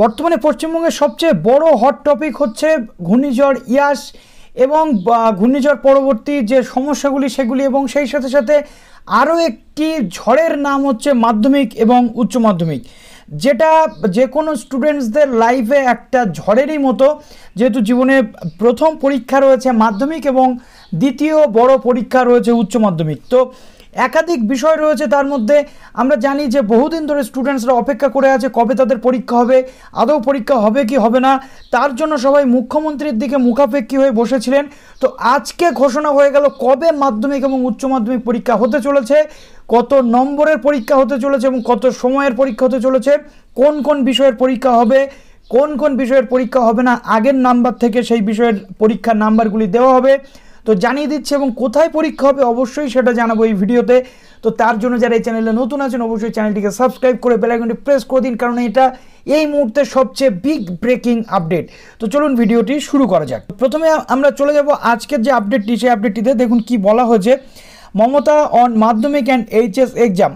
বর্তমানে পশ্চিমবঙ্গের সবচেয়ে বড় হট টপিক হচ্ছে ঘূর্ণিঝড় ইয়াস এবং ঘূর্ণিঝড় পরবর্তী যে সমস্যাগুলি সেগুলি, এবং সেই সাথে সাথে আরও একটি ঝড়ের নাম হচ্ছে মাধ্যমিক এবং উচ্চ মাধ্যমিক, যেটা যে কোনো স্টুডেন্টসদের লাইফে একটা ঝড়েরই মতো, যেহেতু জীবনে প্রথম পরীক্ষা রয়েছে মাধ্যমিক এবং দ্বিতীয় বড় পরীক্ষা রয়েছে উচ্চ মাধ্যমিক। তো একাধিক বিষয় রয়েছে, তার মধ্যে আমরা জানি যে বহুদিন ধরে স্টুডেন্টসরা অপেক্ষা করে আছে কবে তাদের পরীক্ষা হবে, আদৌ পরীক্ষা হবে কি হবে না, তার জন্য সবাই মুখ্যমন্ত্রীর দিকে মুখাপেক্ষী হয়ে বসেছিলেন। তো আজকে ঘোষণা হয়ে গেল কবে মাধ্যমিক এবং উচ্চ মাধ্যমিক পরীক্ষা হতে চলেছে, কত নম্বরের পরীক্ষা হতে চলেছে এবং কত সময়ের পরীক্ষা হতে চলেছে, কোন কোন বিষয়ের পরীক্ষা হবে, কোন কোন বিষয়ের পরীক্ষা হবে না, আগের নাম্বার থেকে সেই বিষয়ের পরীক্ষার নাম্বারগুলি দেওয়া হবে। তো জানিয়ে দিচ্ছে এবং কোথায় পরীক্ষা হবে অবশ্যই সেটা জানাবো এই ভিডিওতে। তো তার জন্য যারা এই চ্যানেলে নতুন আছেন অবশ্যই চ্যানেলটিকে সাবস্ক্রাইব করে বেল আইকনটি প্রেস করে দিন, কারণ এটা এই মুহূর্তে সবচেয়ে বিগ ব্রেকিং আপডেট। তো চলুন ভিডিওটি শুরু করা যাক। প্রথমে আমরা চলে যাব আজকের যে আপডেটটি, সেই আপডেটটিতে দেখুন কি বলা হয়েছে। মমতা অন মাধ্যমিক অ্যান্ড এইচএস এক্সাম,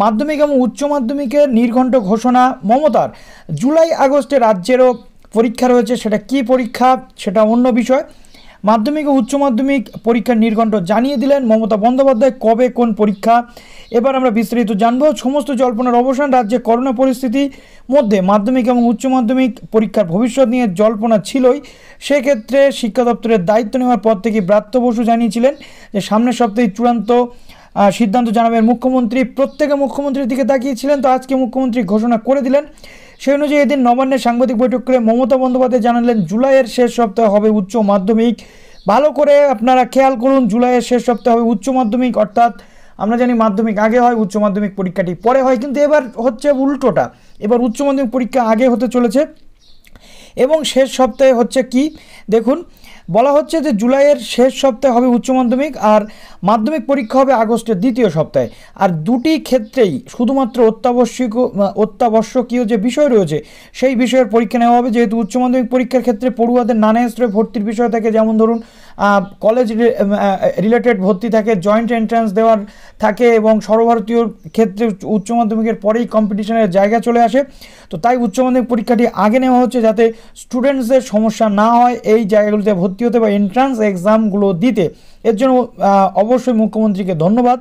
মাধ্যমিক এবং উচ্চ মাধ্যমিকের নির্ঘণ্ট ঘোষণা মমতার। জুলাই আগস্টে রাজ্যেরও পরীক্ষা রয়েছে, সেটা কি পরীক্ষা সেটা অন্য বিষয়। মাধ্যমিক ও উচ্চ মাধ্যমিক পরীক্ষার নির্ঘণ্ট জানিয়ে দিলেন মমতা বন্দ্যোপাধ্যায়, কবে কোন পরীক্ষা এবার আমরা বিস্তারিত জানবো। সমস্ত জল্পনার অবসান, রাজ্যে করোনা পরিস্থিতির মধ্যে মাধ্যমিক এবং উচ্চ মাধ্যমিক পরীক্ষার ভবিষ্যৎ নিয়ে জল্পনা ছিলই। সেক্ষেত্রে শিক্ষা দপ্তরের দায়িত্ব নেওয়ার পর থেকে ব্রাত্য বসু জানিয়েছিলেন যে সামনের সপ্তাহে চূড়ান্ত সিদ্ধান্ত জানাবেন মুখ্যমন্ত্রী। প্রত্যেকে মুখ্যমন্ত্রীর দিকে তাকিয়েছিলেন, তো আজকে মুখ্যমন্ত্রী ঘোষণা করে দিলেন। সেই অনুযায়ী এদিন নবান্নের সাংবাদিক বৈঠক করে মমতা বন্দ্যোপাধ্যায় জানালেন জুলাইয়ের শেষ সপ্তাহে হবে উচ্চ মাধ্যমিক। ভালো করে আপনারা খেয়াল করুন, জুলাইয়ের শেষ সপ্তাহে হবে উচ্চ মাধ্যমিক, অর্থাৎ আমরা জানি মাধ্যমিক আগে হয়, উচ্চ মাধ্যমিক পরীক্ষাটি পরে হয়, কিন্তু এবার হচ্ছে উল্টোটা, এবার উচ্চ মাধ্যমিক পরীক্ষা আগে হতে চলেছে এবং শেষ সপ্তাহে হচ্ছে কি দেখুন, বলা হচ্ছে যে জুলাইয়ের শেষ সপ্তাহে হবে উচ্চ মাধ্যমিক আর মাধ্যমিক পরীক্ষা হবে আগস্টের দ্বিতীয় সপ্তাহে। আর দুটি ক্ষেত্রেই শুধুমাত্র অত্যাবশ্যকীয় যে বিষয় রয়েছে সেই বিষয়ের পরীক্ষা নেওয়া হবে। যেহেতু উচ্চ মাধ্যমিক পরীক্ষার ক্ষেত্রে পড়ুয়াদের নানা স্তরে ভর্তির বিষয় থাকে, যেমন ধরুন কলেজ রিলেটেড ভর্তি থাকে, জয়েন্ট এন্ট্রান্স দেওয়ার থাকে এবং সর্বভারতীয় ক্ষেত্রে উচ্চ মাধ্যমিকের পরেই কম্পিটিশনের জায়গা চলে আসে। তো তাই উচ্চ মাধ্যমিক পরীক্ষাটি আগে নেওয়া হচ্ছে যাতে স্টুডেন্টসদের সমস্যা না হয় এই জায়গাগুলোতে ভর্তি হতে বা এন্ট্রান্স এক্সামগুলো দিতে। এর জন্য অবশ্যই মুখ্যমন্ত্রীকে ধন্যবাদ।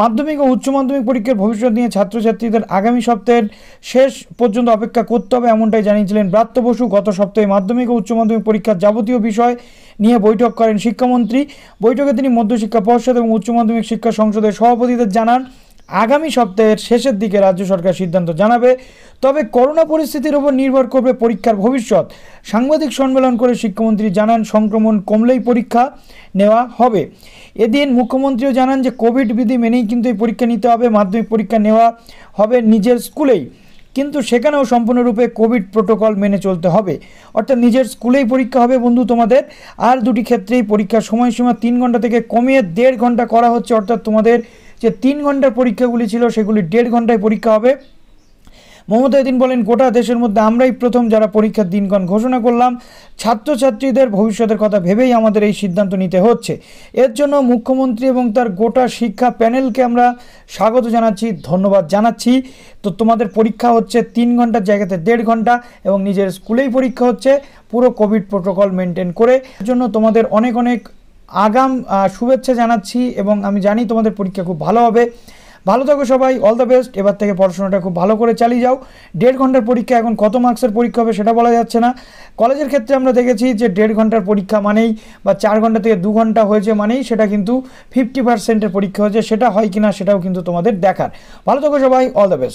মাধ্যমিক ও উচ্চ মাধ্যমিক পরীক্ষার ভবিষ্যৎ নিয়ে ছাত্রছাত্রীদের আগামী সপ্তাহের শেষ পর্যন্ত অপেক্ষা করতে হবে, এমনটাই জানিয়েছিলেন ব্রাত্য বসু। গত সপ্তাহে মাধ্যমিক ও উচ্চ মাধ্যমিক পরীক্ষার যাবতীয় বিষয় নিয়ে বৈঠক করেন শিক্ষামন্ত্রী। বৈঠকে তিনি মধ্যশিক্ষা পর্ষদ এবং উচ্চ মাধ্যমিক শিক্ষা সংসদের সভাপতিদের জানান আগামী সপ্তাহের শেষের দিকে রাজ্য সরকার সিদ্ধান্ত জানাবে, তবে করোনা পরিস্থিতির উপর নির্ভর করবে পরীক্ষার ভবিষ্যৎ। সাংবাদিক সম্মেলন করে শিক্ষামন্ত্রী জানান সংক্রমণ কমলেই পরীক্ষা নেওয়া হবে। এদিন মুখ্যমন্ত্রীও জানান যে কোভিড বিধি মেনেই কিন্তু এই পরীক্ষা নিতে হবে। মাধ্যমিক পরীক্ষা নেওয়া হবে নিজের স্কুলেই, কিন্তু সেখানেও সম্পূর্ণরূপে কোভিড প্রোটোকল মেনে চলতে হবে, অর্থাৎ নিজের স্কুলেই পরীক্ষা হবে বন্ধু তোমাদের। আর দুটি ক্ষেত্রেই পরীক্ষার সময়সীমা 3 ঘন্টা থেকে কমিয়ে 1.5 ঘন্টা করা হচ্ছে, অর্থাৎ তোমাদের যে 3 ঘন্টার পরীক্ষাগুলি ছিল সেগুলি 1.5 ঘন্টায় পরীক্ষা হবে। মমতা এদিন বলেন গোটা দেশের মধ্যে আমরাই প্রথম যারা পরীক্ষার দিনক্ষণ ঘোষণা করলাম। ছাত্রছাত্রীদের ভবিষ্যতের কথা ভেবেই আমাদের এই সিদ্ধান্ত নিতে হচ্ছে। এর জন্য মুখ্যমন্ত্রী এবং তার গোটা শিক্ষা প্যানেলকে আমরা স্বাগত জানাচ্ছি, ধন্যবাদ জানাচ্ছি। তো তোমাদের পরীক্ষা হচ্ছে 3 ঘন্টার জায়গাতে 1.5 ঘন্টা এবং নিজের স্কুলেই পরীক্ষা হচ্ছে পুরো কোভিড প্রোটোকল মেনটেন করে। এর জন্য তোমাদের অনেক অনেক আগাম শুভেচ্ছা জানাচ্ছি এবং আমি জানি তোমাদের পরীক্ষা খুব ভালো হবে। ভালো থাকো সবাই, অল দ্য বেস্ট। এবার থেকে পড়াশোনাটা খুব ভালো করে চালিয়ে যাও। 1.5 ঘন্টার পরীক্ষা, এখন কত মার্কসের পরীক্ষা হবে সেটা বলা যাচ্ছে না। কলেজের ক্ষেত্রে আমরা দেখেছি যে 1.5 ঘন্টার পরীক্ষা মানেই বা 4 ঘন্টা থেকে 2 ঘন্টা হয়েছে মানেই সেটা কিন্তু 50% পরীক্ষা হয়েছে, সেটা হয় কিনা সেটাও কিন্তু তোমাদের দেখার। ভালো থাকো সবাই, অল দ্য বেস্ট।